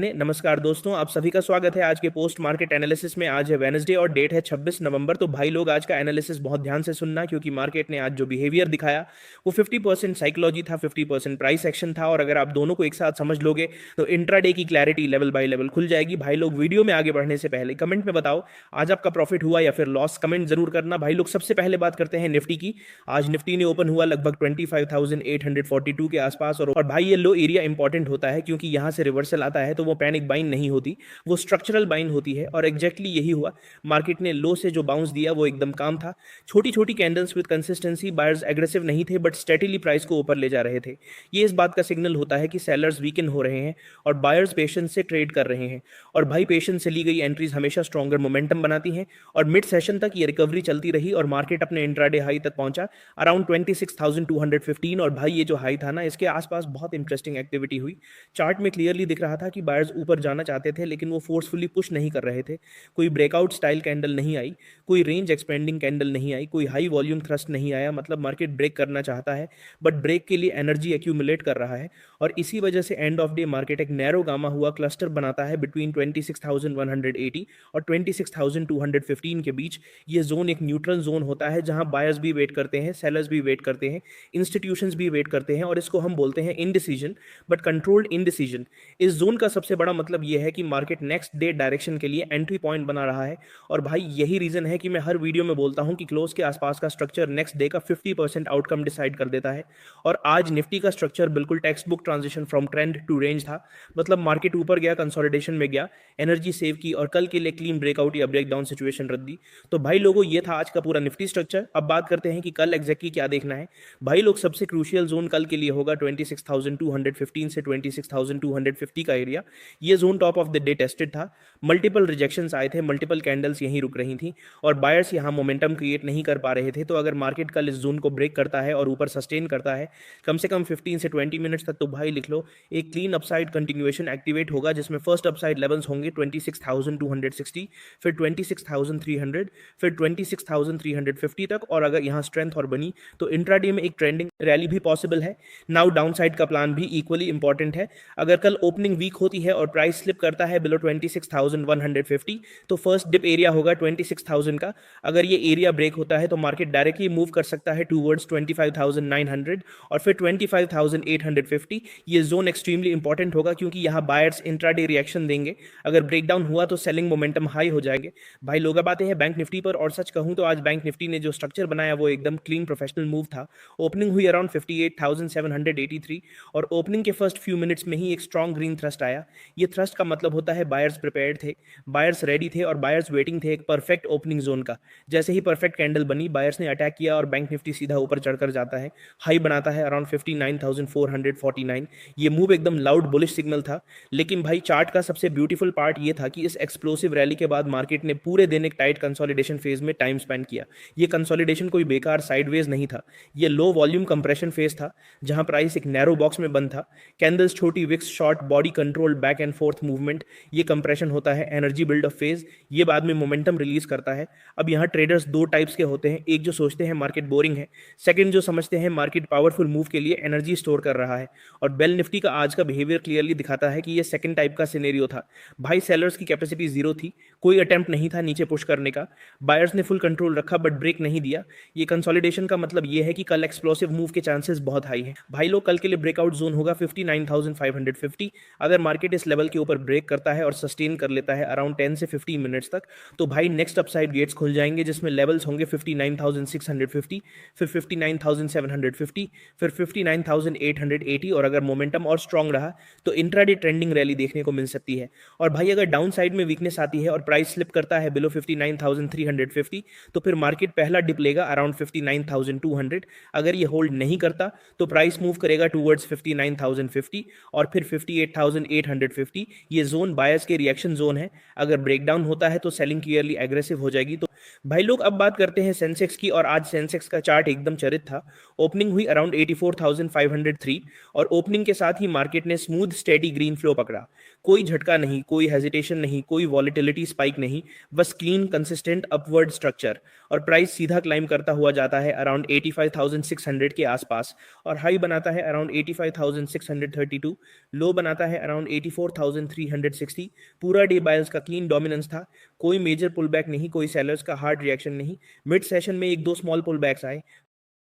नमस्कार दोस्तों, आप सभी का स्वागत है आज के पोस्ट मार्केट एनालिसिस में। आज है वेडनेसडे और डेट है 26 नवंबर। तो भाई लोग आज का एनालिसिस बहुत ध्यान से सुनना, क्योंकि मार्केट ने आज जो बिहेवियर दिखाया वो 50% साइकोलॉजी था, 50% प्राइस एक्शन था। और अगर आप दोनों को एक साथ समझ लोगे तो इंट्राडे की क्लैरिटी लेवल बाय लेवल खुल जाएगी। भाई लोग, वीडियो में आगे बढ़ने से पहले कमेंट में बताओ आज आपका प्रॉफिट हुआ या फिर लॉस, कमेंट जरूर करना। भाई लोग, सबसे पहले बात करते हैं निफ्टी की। आज निफ्टी ने ओपन हुआ लगभग 25,842 के आसपास। और भाई ये लो एरिया इंपॉर्टेंट होता है, क्योंकि यहां से रिवर्सल आता है तो वो पैनिक बाइंग नहीं होती, वो स्ट्रक्चरल बाइंग होती है। और एग्जैक्टली यही हुआ। मार्केट ने लो से जो बाउंस दिया वो एकदम काम था। छोटी छोटी candles with consistency, buyers aggressive नहीं थे बट स्टेडीली प्राइस को ऊपर ले जा रहे थे। ये इस बात का सिग्नल होता है कि सेलर्स वीकन हो रहे हैं और बायर्स पेशेंस से ट्रेड कर रहे हैं। और भाई, पेशेंस से ली गई एंट्रीज हमेशा स्ट्रॉन्गर मोमेंटम बनाती हैं। और मिड सेशन तक ये रिकवरी चलती रही और मार्केट अपने इंट्राडे हाई तक पहुंचा अराउंड 26,215। और भाई, ये जो हाई था ना, इसके आसपास बहुत इंटरेस्टिंग एक्टिविटी हुई। चार्ट में क्लियरली दिख रहा था कि बायर्स ऊपर जाना चाहते थे, लेकिन वो फोर्सफुली पुश नहीं कर रहे थे। कोई ब्रेकआउट स्टाइल कैंडल नहीं आई, कोई रेंज एक्सपेंडिंग कैंडल नहीं आई, कोई हाई वॉल्यूम थ्रस्ट नहीं आया। मतलब मार्केट ब्रेक करना चाहता है बट ब्रेक के लिए एनर्जी एक्यूमुलेट कर रहा है। और इसी वजह से एंड ऑफ डे मार्केट एक नैरो गामा हुआ क्लस्टर बनाता है बिटवीन 26,180 और 26,215 के बीच। ये जोन एक न्यूट्रल जोन होता है, जहां बायर्स भी वेट करते हैं, सेलर्स भी वेट करते हैं, इंस्टीट्यूशंस भी वेट करते हैं। और इसको हम बोलते हैं इनडिसीजन, बट कंट्रोल्ड इनडिसीजन। इस जोन का सबसे बड़ा मतलब यह है कि मार्केट नेक्स्ट डे डायरेक्शन के लिए एंट्री पॉइंट बना रहा है। और भाई, यही रीजन है कि मैं हर वीडियो में बोलता हूं कि क्लोज के आसपास का स्ट्रक्चर नेक्स्ट डे का 50% आउटकम डिसाइड कर देता है। और आज निफ्टी का स्ट्रक्चर बिल्कुल textbook transition from trend to range था। मतलब मार्केट ऊपर गया, कंसोलिडेशन में गया, एनर्जी सेव की और कल के लिए क्लीन ब्रेकआउट या ब्रेकडाउन सिचुएशन रख दी। तो भाई लोगों, ये था आज का पूरा निफ्टी स्ट्रक्चर। अब बात करते हैं कि कल एग्जैक्टली क्या देखना है। भाई लोग, सबसे क्रूशियल जोन कल के लिए होगा 26,215 से 26,250 का एरिया। ये zone top of the day tested था। मल्टीपल रिजेक्शंस आए थे, मल्टीपल कैंडल्स यहीं रुक रही थी और बायर्स यहां मोमेंटम क्रिएट नहीं कर पा रहे थे। तो अगर मार्केट कल इस जोन को ब्रेक करता है और ऊपर सस्टेन करता है कम से कम 15 से 20 मिनट्स तक, तो भाई लिख लो, एक क्लीन अपसाइड कंटिन्यूएशन एक्टिवेट होगा, जिसमें फर्स्ट अपसाइड लेवल्स होंगे 26,260, फिर 26,300, फिर 26,350 तक। और अगर यहां स्ट्रेंथ और बनी तो इंट्राडे में एक ट्रेंडिंग रैली भी पॉसिबल है। नाउ डाउन साइड का प्लान भी इक्वली इंपॉर्टेंट है। अगर कल ओपनिंग वीक होती है और प्राइस स्लिप करता है बिलो 26,150, तो फर्स्ट डिप एरिया होगा 26,000 का। अगर ये एरिया ब्रेक होता है तो मार्केट डायरेक्टली मूव कर सकता है टूवर्ड्स 25,900 और फिर 25,850। ये जोन एक्सट्रीमली इंपॉर्टेंट होगा, क्योंकि यहाँ बायर्स इंट्राडे रिएक्शन देंगे। अगर ब्रेकडाउन हुआ तो सेलिंग मोमेंटम हाई हो जाएंगे। भाई लोग, अब आते हैं बैंक निफ्टी पर। और सच कहूं तो आज बैंक निफ्टी ने जो स्ट्रक्चर बनाया वो एकदम क्लीन प्रोफेशनल मूव था। ओपनिंग हुई अराउंड 58,783 और ओपनिंग के फर्स्ट फ्यू मिनट्स में ही एक स्ट्रॉन्ग ग्रीन थ्रस्ट आया। ये थ्रस्ट का मतलब होता है बायर्स प्रिपेयर्ड थे, बायर्स रेडी थे और बायर्स वेटिंग थे एक परफेक्ट ओपनिंग जोन का। जैसे ही परफेक्ट कैंडल बनी, बायर्स ने अटैक किया और बैंक निफ्टी सीधा ऊपर चढ़कर जाता है, हाई बनाता है अराउंड 59,449। ये मूव एकदम लाउड बुलिश सिग्नल था। लेकिन भाई, चार्ट का सबसे ब्यूटीफुल पार्ट ये था कि इस एक्सप्लोसिव रैली के बाद मार्केट ने पूरे दिन एक टाइट कंसोलिडेशन फेज में टाइम स्पेंड किया। ये कंसोलिडेशन कोई बेकार साइडवेज नहीं था, ये लो वॉल्यूम कंप्रेशन फेज था, जहां प्राइस एक नैरो बॉक्स में बंद था। कैंडल्स छोटी, wicks short, body control, back and forth movement, ये कंप्रेशन होता है एनर्जी बिल्डअप फेज। ये बाद में मोमेंटम रिलीज करता है। अब यहाँ ट्रेडर्स दो टाइप्स के होते हैं, एक जो सोचते हैं मार्केट बोरिंग है, सेकंड जो समझते हैं मार्केट पावरफुल मूव के लिए एनर्जी स्टोर कर रहा है। और बेल निफ्टी का आज का बिहेवियर क्लियरली दिखाता है कि ये सेकंड टाइप का सिनेरियो था। भाई, सेलर्स की कैपेसिटी जीरो थी, कोई अटेम्प्ट नहीं था नीचे पुश करने का। बायर्स ने फुल कंट्रोल रखा बट ब्रेक नहीं दिया। ये कंसोलिडेशन का मतलब ये है कि कल एक्सप्लोसिव मूव के चांसेस बहुत हाई हैं। भाई लोग, कल के लिए ब्रेकआउट जोन होगा 59,550। अगर मार्केट इस लेवल के ऊपर ब्रेक करता है और सस्टेन कर लेता है अराउंड 10 से 15 मिनट्स तक, तो भाई नेक्स्ट अपसाइड गेट्स खुल जाएंगे, जिसमें लेवल्स होंगे 59,650, फिर 59,750, फिर 59,880। और अगर मोमेंटम और स्ट्रांग रहा तो इंट्राडे ट्रेंडिंग रैली देखने को मिल सकती है। और भाई, अगर डाउन साइड में वीकनेस आती है और प्राइस स्लिप करता है बिलो 59,350, तो फिर मार्केट पहला डिप लेगा अराउंड 59,200। अगर ये होल्ड नहीं करता तो प्राइस मूव करेगा टूवर्ड्स 59,050 और फिर 58,850। ये जोन बायर्स के रिएक्शन जोन है। अगर ब्रेकडाउन होता है तो सेलिंग क्लियरली एग्रेसिव हो जाएगी। तो भाई लोग, अब बात करते हैं सेंसेक्स की। और आज सेंसेक्स का चार्ट एकदम चरित था। ओपनिंग हुई अराउंड 84,503 और ओपनिंग के साथ ही मार्केट ने स्मूथ स्टेडी ग्रीन फ्लो पकड़ा। कोई झटका नहीं, कोई हेजिटेशन नहीं, कोई वॉलेटिलिटी स्पाइक नहीं, बस क्लीन कंसिस्टेंट अपवर्ड स्ट्रक्चर। और प्राइस सीधा क्लाइम करता हुआ जाता है अराउंड 85,600 के आसपास, और हाई बनाता है अराउंड 85,632, लो बनाता है अराउंड 84,360। पूरा डे बायर्स का क्लीन डोमिनेंस था, कोई मेजर पुल बैक नहीं, कोई सेलर्स का हार्ड रिएक्शन नहीं। मिड सेशन में एक दो स्मॉल पुल बैक्स आए,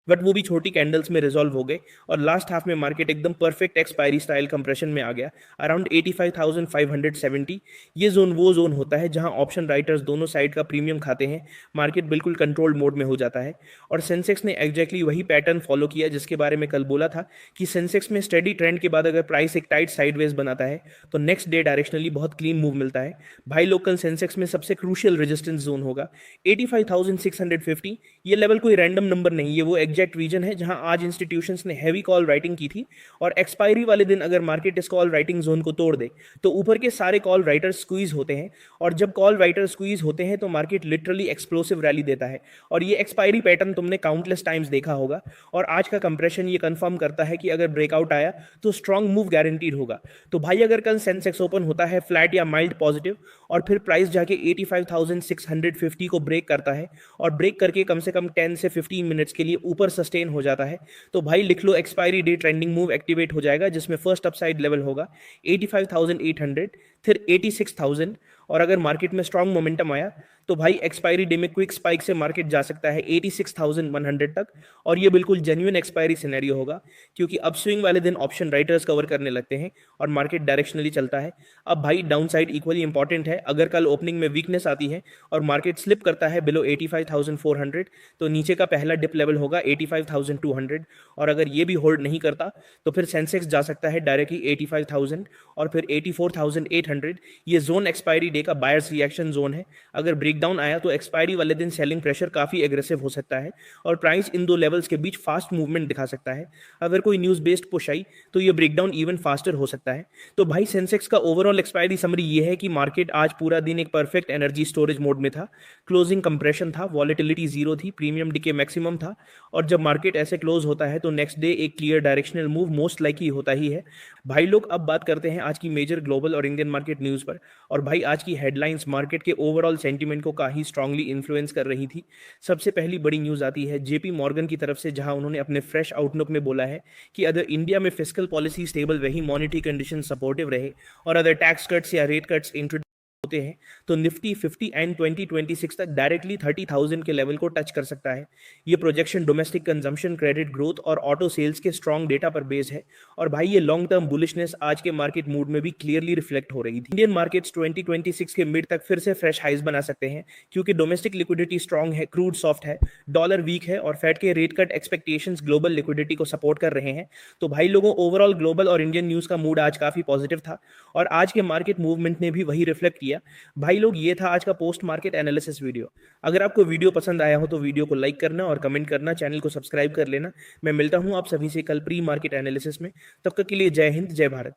बट वो भी छोटी कैंडल्स में रिजॉल्व हो गए, और लास्ट हाफ में मार्केट एकदम परफेक्ट एक्सपायरी स्टाइल कंप्रेशन में आ गया अराउंड 85,570। ये जोन वो जोन होता है जहां ऑप्शन राइटर्स दोनों साइड का प्रीमियम खाते हैं, मार्केट बिल्कुल कंट्रोल्ड मोड में हो जाता है। और सेंसेक्स ने एग्जैक्टली वही पैटर्न फॉलो किया जिसके बारे में कल बोला था कि सेंसेक्स में स्टेडी ट्रेंड के बाद अगर प्राइस एक टाइट साइडवेज बनाता है तो नेक्स्ट डे डायरेक्शनली बहुत क्लीन मूव मिलता है। भाई लोकल सेंसेक्स में सबसे क्रूशियल रेजिस्टेंस जोन होगा 85,650। ये लेवल कोई रैंडम नंबर नहीं, ये वो एग्जैक्ट रीजन है जहां आज इंस्टीट्यूशंस ने हैवी कॉल राइटिंग की थी, और एक्सपायरी वाले दिन अगर मार्केट इस कॉल राइटिंग जोन को तोड़ दे तो ऊपर के सारे कॉल राइटर्स स्क्वीज होते हैं, और जब कॉल राइटर स्क्वीज होते हैं तो मार्केट लिटरली एक्सप्लोसिव रैली देता है। और ये एक्सपायरी पैटर्न तुमने काउंटलेस टाइम्स देखा होगा, और आज का कंप्रेशन ये कंफर्म करता है कि अगर ब्रेकआउट आया तो स्ट्रांग मूव गारंटीड होगा। तो भाई अगर कल सेंसेक्स ओपन होता है फ्लैट या माइल्ड पॉजिटिव, और फिर प्राइस जाके 85,650 को ब्रेक करता है, और ब्रेक करके कम से कम 10 से 15 मिनट्स के लिए ऊपर सस्टेन हो जाता है, तो भाई लिख लो expiry day trending move activate हो जाएगा, जिसमें फर्स्ट अपसाइड लेवल होगा 85,800, फिर 86,000। और अगर मार्केट में स्ट्रांग मोमेंटम आया तो भाई एक्सपायरी डे में क्विक स्पाइक से मार्केट जा सकता है 86,100 तक, और ये बिल्कुल जेन्युइन एक्सपायरी सिनेरियो होगा, क्योंकि अपस्विंग वाले दिन ऑप्शन राइटर्स कवर करने लगते हैं और मार्केट डायरेक्शनली चलता है। अब भाई डाउन साइड इक्वली इंपॉर्टेंट है, अगर कल ओपनिंग में वीकनेस आती है और मार्केट स्लिप करता है बिलो 85,400 तो नीचे का पहला डिप लेवल होगा 85,200, और अगर ये भी होल्ड नहीं करता तो फिर सेंसेक्स जा सकता है डायरेक्टली 85,000 और फिर 84,800। ये जोन एक्सपायरी डे का बायर्स रिएक्शन जोन है, अगर ब्रेकडाउन आया तो एक्सपायरी वाले दिन सेलिंग प्रेशर काफी एग्रेसिव हो सकता है, और प्राइस इन दो लेवल्स के बीच फास्ट मूवमेंट दिखा सकता है। अगर कोई न्यूज बेस्ड पुश आई तो ये ब्रेकडाउन इवन फास्टर हो सकता है। तो भाई सेंसेक्स का ओवरऑल एक्सपायरी समरी ये है कि मार्केट आज पूरा दिन एक परफेक्ट एनर्जी स्टोरेज मोड में था, क्लोजिंग कंप्रेशन था, वॉलेटिलिटी जीरो थी, प्रीमियम डिके मैक्सिमम था, और जब मार्केट ऐसे क्लोज होता है तो नेक्स्ट डे एक clear directional move most likely होता ही है। भाई लोग अब बात करते हैं आज की मेजर ग्लोबल और इंडियन मार्केट न्यूज पर, और भाई आज की हेडलाइंस मार्केट के ओवरऑल सेंटीमेंट को काफी स्ट्रांगली इन्फ्लुएंस कर रही थी। सबसे पहली बड़ी न्यूज आती है जेपी मॉर्गन की तरफ से, जहां उन्होंने अपने फ्रेश आउटलुक में बोला है कि अगर इंडिया में फिस्कल पॉलिसी स्टेबल रही, मॉनेटरी कंडीशन सपोर्टिव रहे, और अगर टैक्स कट्स या रेट कट्स इंट्रोड्यूस होते हैं तो निफ्टी 50 एंड 2026 तक डायरेक्टली 30,000 के लेवल को टच कर सकता है। ये projection domestic consumption, credit growth और ऑटो सेल्स के स्ट्रॉन्ग डेटा पर बेस है, और भाई ये लॉन्ग टर्म बुलिशनेस आज के मार्केट मूड में भी क्लियरली रिफ्लेक्ट हो रही थी। इंडियन मार्केट्स 2026 के मिड तक फिर से फ्रेश हाइज बना सकते हैं, क्योंकि डोमेस्टिक लिक्विडिटी स्ट्रॉन्ग है, क्रूड सॉफ्ट है, डॉलर वीक है, और फेड के rate cut expectations global liquidity को सपोर्ट कर रहे हैं। तो भाई लोगों ओवरऑल ग्लोबल और इंडियन न्यूज का मूड आज काफी पॉजिटिव था, और आज के मार्केट मूवमेंट ने भी वही रिफ्लेक्ट किया। भाई लोग ये था आज का पोस्ट मार्केट एनालिसिस वीडियो। अगर आपको वीडियो पसंद आया हो तो वीडियो को लाइक करना और कमेंट करना, चैनल को सब्सक्राइब कर लेना। मैं मिलता हूं आप सभी से कल प्री मार्केट एनालिसिस में, तब तक के लिए जय हिंद, जय भारत।